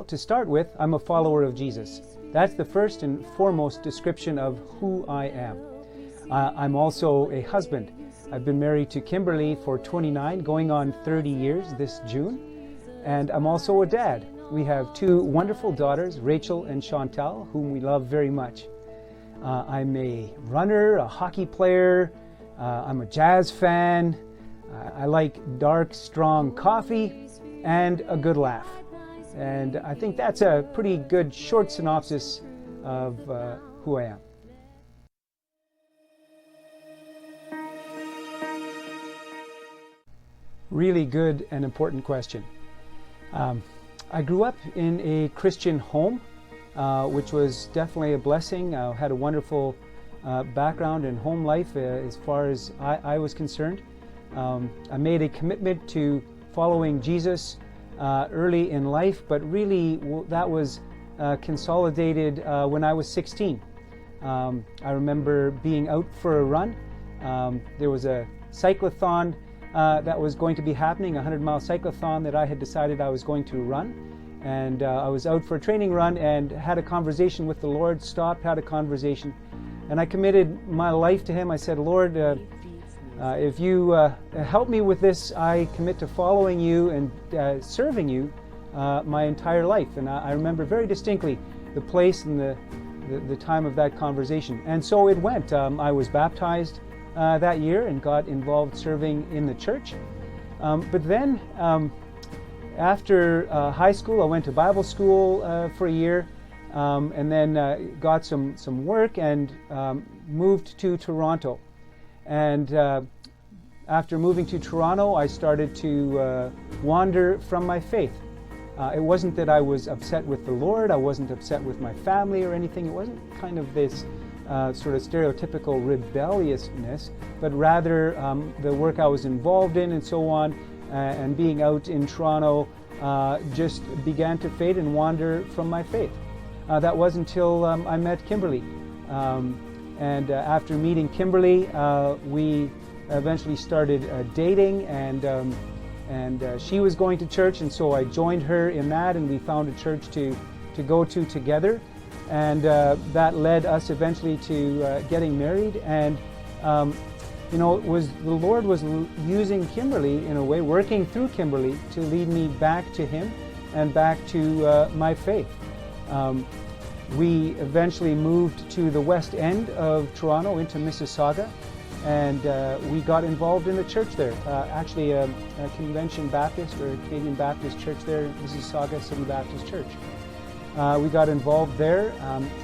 to start with, I'm a follower of Jesus. That's the first and foremost description of who I am. I'm also a husband. I've been married to Kimberly for 29, going on 30 years this June. And I'm also a dad. We have two wonderful daughters, Rachel and Chantal, whom we love very much. I'm a runner, a hockey player. I'm a jazz fan. I like dark, strong coffee and a good laugh. And I think that's a pretty good short synopsis of who I am. Really good and important question. I grew up in a Christian home, which was definitely a blessing. I had a wonderful background in home life as far as I was concerned. I made a commitment to following Jesus early in life, but really that was consolidated when I was 16. I remember being out for a run. There was a cyclothon that was going to be happening, a 100-mile cyclothon that I had decided I was going to run. And I was out for a training run and had a conversation with the Lord, stopped, had a conversation. And I committed my life to Him. I said, Lord, if you help me with this, I commit to following you and serving you my entire life. And I remember very distinctly the place and the time of that conversation. And so it went. I was baptized that year and got involved serving in the church. But then after high school, I went to Bible school for a year and then got some work and moved to Toronto. And after moving to Toronto, I started to wander from my faith. It wasn't that I was upset with the Lord, I wasn't upset with my family or anything. It wasn't kind of this sort of stereotypical rebelliousness, but rather the work I was involved in and so on, and being out in Toronto just began to fade and wander from my faith. That was until I met Kimberly. And after meeting Kimberly, we eventually started dating, and she was going to church, and so I joined her in that, and we found a church to go to together. And that led us eventually to getting married. And you know, the Lord was using Kimberly in a way, working through Kimberly to lead me back to Him and back to my faith. We eventually moved to the west end of Toronto into Mississauga, and we got involved in the church there. Actually, a Convention Baptist or a Canadian Baptist church there, Mississauga City Baptist Church. We got involved there,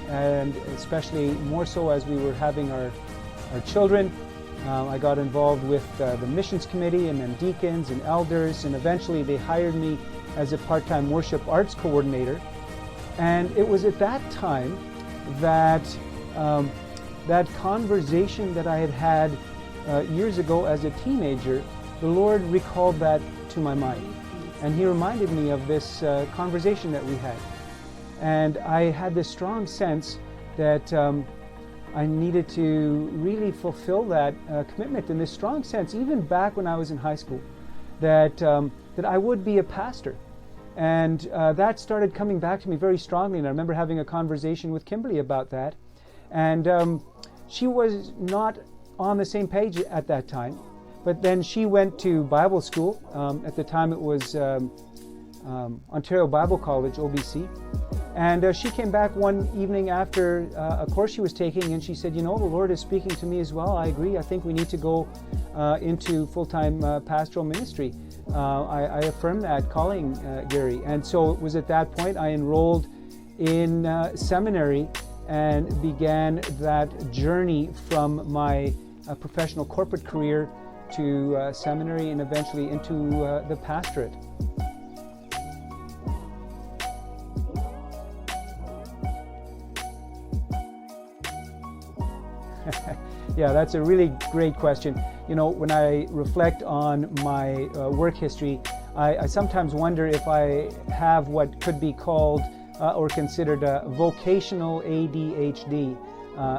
and especially more so as we were having our children. I got involved with the missions committee and then deacons and elders, and eventually they hired me as a part-time worship arts coordinator. And it was at that time that that conversation that I had years ago as a teenager, the Lord recalled that to my mind. And He reminded me of this conversation that we had. And I had this strong sense that I needed to really fulfill that commitment, in this strong sense, even back when I was in high school, that I would be a pastor. And that started coming back to me very strongly, and I remember having a conversation with Kimberly about that. And she was not on the same page at that time, but then she went to Bible school. At the time it was Ontario Bible College, OBC. And she came back one evening after a course she was taking, and she said, you know, the Lord is speaking to me as well. I agree. I think we need to go into full-time pastoral ministry. I affirm that calling, Garry. And so it was at that point I enrolled in seminary and began that journey from my professional corporate career to seminary and eventually into the pastorate. Yeah, that's a really great question. You know, when I reflect on my work history, I sometimes wonder if I have what could be called or considered a vocational ADHD,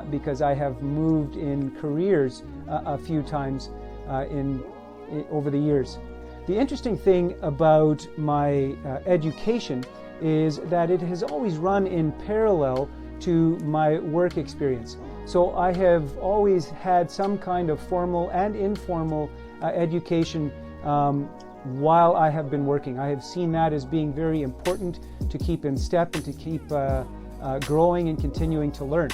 because I have moved in careers a few times over the years. The interesting thing about my education is that it has always run in parallel to my work experience. So I have always had some kind of formal and informal education while I have been working. I have seen that as being very important to keep in step and to keep growing and continuing to learn.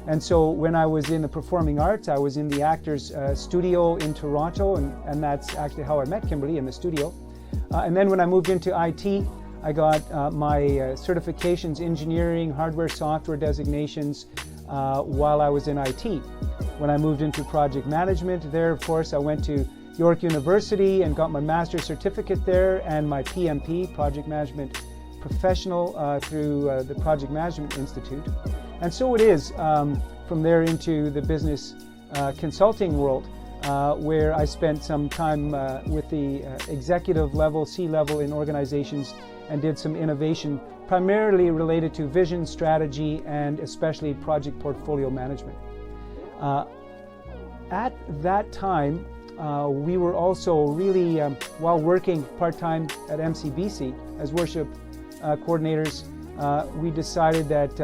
And so when I was in the performing arts, I was in the Actors Studio in Toronto, and that's actually how I met Kimberley, in the studio. And then when I moved into IT, I got my certifications, engineering, hardware, software designations while I was in IT. When I moved into project management there, of course, I went to York University and got my master's certificate there and my PMP, Project Management Professional, through the Project Management Institute. And so it is from there into the business consulting world, where I spent some time with the executive level, C-level in organizations, and did some innovation primarily related to vision, strategy, and especially project portfolio management. At that time, we were also really, while working part-time at MCBC as worship coordinators, we decided that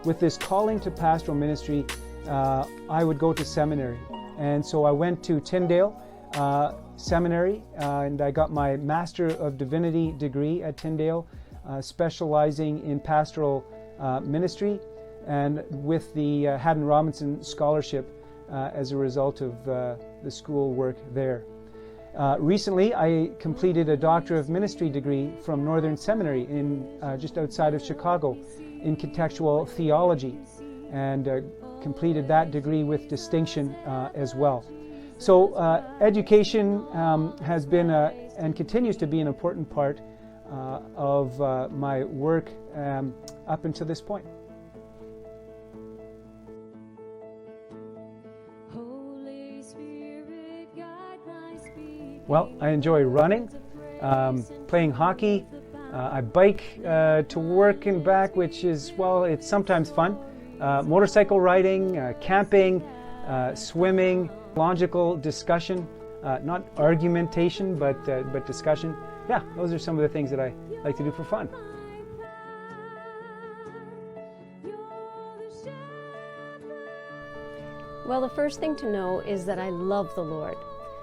with this calling to pastoral ministry, I would go to seminary. And so I went to Tyndale Seminary, and I got my Master of Divinity degree at Tyndale, specializing in pastoral ministry, and with the Haddon Robinson Scholarship as a result of the school work there. Recently, I completed a Doctor of Ministry degree from Northern Seminary in just outside of Chicago in contextual theology, and completed that degree with distinction as well. So education has been and continues to be an important part of my work up until this point. Well, I enjoy running, playing hockey. I bike to work and back, which is, well, it's sometimes fun. Motorcycle riding, camping, swimming, logical discussion, not argumentation, but discussion. Yeah, those are some of the things that I like to do for fun. Well, the first thing to know is that I love the Lord.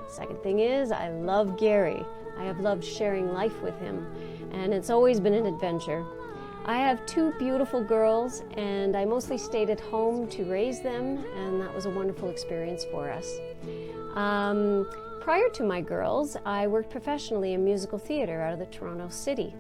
Second thing is I love Garry. I have loved sharing life with him, and it's always been an adventure. I have two beautiful girls, and I mostly stayed at home to raise them, and that was a wonderful experience for us. Prior to my girls, I worked professionally in musical theater out of the Toronto City.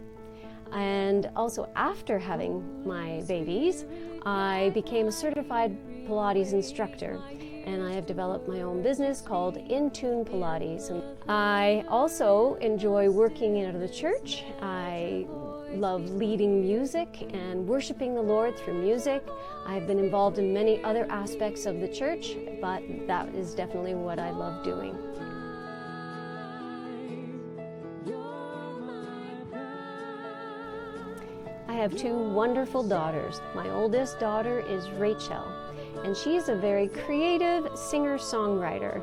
And also after having my babies, I became a certified Pilates instructor, and I have developed my own business called In Tune Pilates. And I also enjoy working out of the church. I love leading music and worshiping the Lord through music. I've been involved in many other aspects of the church, but that is definitely what I love doing. I have two wonderful daughters. My oldest daughter is Rachel, and she is a very creative singer-songwriter,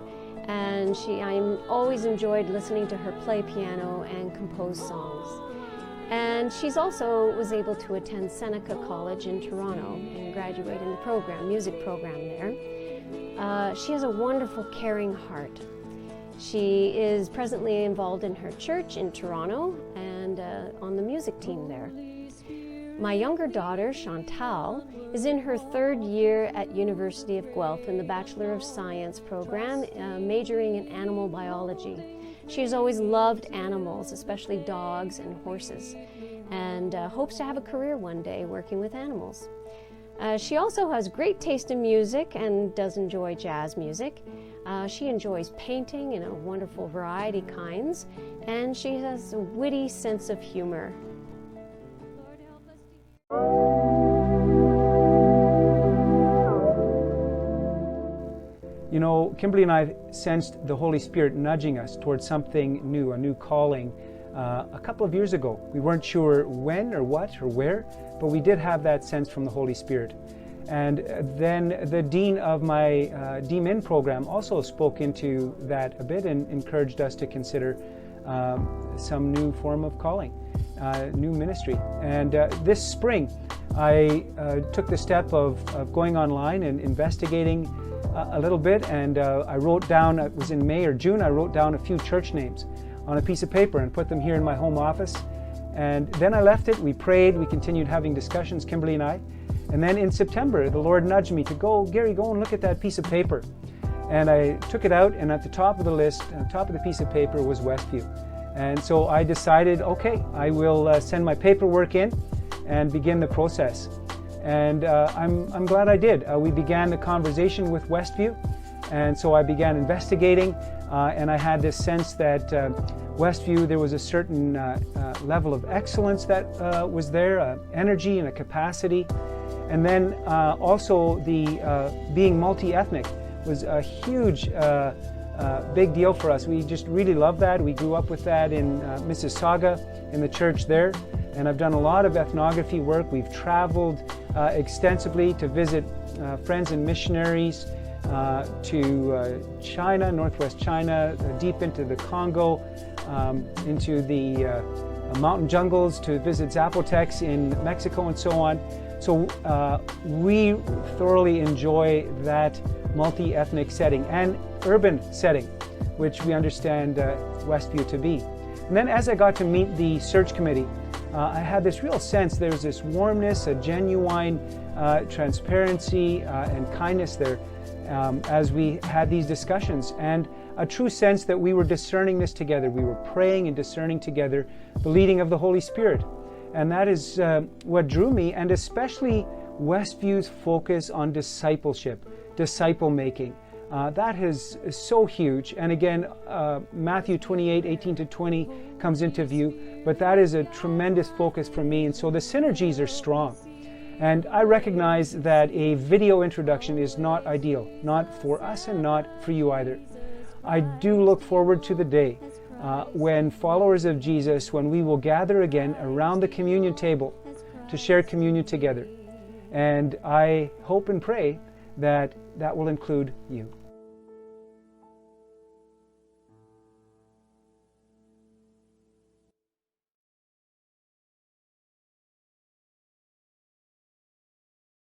and I always enjoyed listening to her play piano and compose songs. And she's also was able to attend Seneca College in Toronto and graduate in the program, music program there. She has a wonderful, caring heart. She is presently involved in her church in Toronto and on the music team there. My younger daughter, Chantal, is in her third year at University of Guelph in the Bachelor of Science program, majoring in animal biology. She has always loved animals, especially dogs and horses, and hopes to have a career one day working with animals. She also has great taste in music and does enjoy jazz music. She enjoys painting in a wonderful variety kinds, and she has a witty sense of humor. You know, Kimberley and I sensed the Holy Spirit nudging us towards something new, a new calling, a couple of years ago. We weren't sure when or what or where, but we did have that sense from the Holy Spirit. And then the dean of my DMIN program also spoke into that a bit and encouraged us to consider some new form of calling. new ministry. And this spring, I took the step of going online and investigating a little bit, and I wrote down, it was in May or June, I wrote down a few church names on a piece of paper and put them here in my home office. And then I left it, we prayed, we continued having discussions, Kimberly and I. And then in September, the Lord nudged me to go, Gary, go and look at that piece of paper. And I took it out, and at the top of the list, on top of the piece of paper was Westview. And so I decided, okay, I will send my paperwork in and begin the process. And I'm glad I did. We began the conversation with Westview, and so I began investigating, and I had this sense that Westview, there was a certain level of excellence that was there, energy and a capacity. And then also the being multi-ethnic was a huge big deal for us. We just really love that. We grew up with that in Mississauga, in the church there. And I've done a lot of ethnography work. We've traveled extensively to visit friends and missionaries to China, northwest China, deep into the Congo, into the mountain jungles to visit Zapotecs in Mexico and so on. So we thoroughly enjoy that multi-ethnic setting and urban setting, which we understand Westview to be. And then as I got to meet the search committee, I had this real sense there's this warmness, a genuine transparency and kindness there as we had these discussions, and a true sense that we were discerning this together. We were praying and discerning together the leading of the Holy Spirit. And that is what drew me, and especially Westview's focus on discipleship, disciple making. That is so huge. And again, Matthew 28:18-20 comes into view, but that is a tremendous focus for me. And so the synergies are strong. And I recognize that a video introduction is not ideal, not for us and not for you either. I do look forward to the day when followers of Jesus, when we will gather again around the communion table to share communion together. And I hope and pray that that will include you.